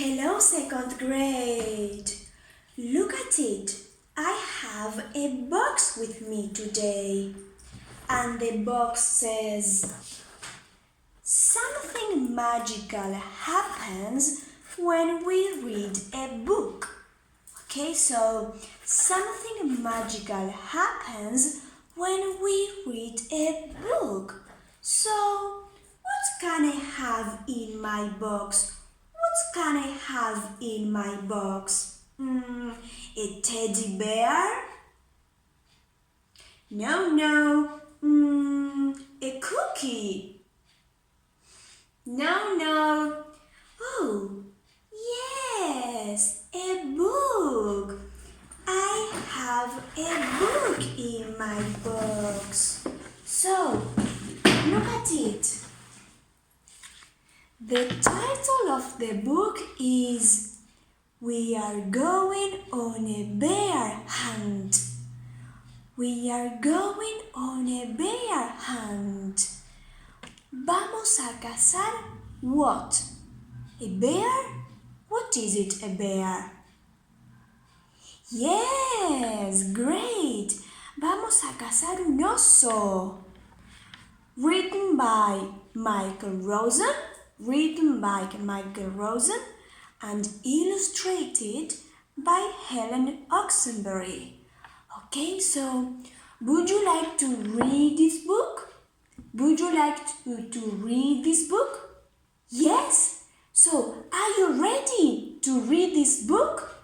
Hello, second grade. Look at it. I have a box with me today. And the box says, something magical happens when we read a book. Okay, so something magical happens when we read a book. So, what can I have in my box? What can I have in my box? A teddy bear? No. A cookie? No. Oh, yes, a book. I have a book in my box. So, look at it. The title of the book is We Are Going on a Bear Hunt. We are going on a bear hunt. Vamos a cazar what? A bear? What is it, a bear? Yes, great. Vamos a cazar un oso. Written by Michael Rosen and illustrated by Helen Oxenbury. Okay, so would you like to read this book? Would you like to read this book? Yes? So, are you ready to read this book?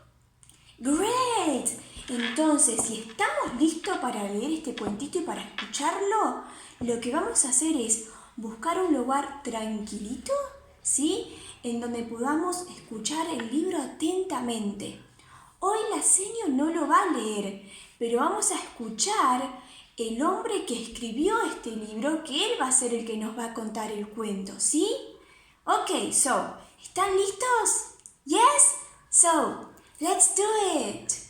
Great! Entonces, si estamos listos para leer este cuentito y para escucharlo, lo que vamos a hacer es buscar un lugar tranquilito, ¿sí? En donde podamos escuchar el libro atentamente. Hoy la seño no lo va a leer, pero vamos a escuchar el hombre que escribió este libro, que él va a ser el que nos va a contar el cuento, ¿sí? Okay, so, ¿están listos? Yes? So, let's do it!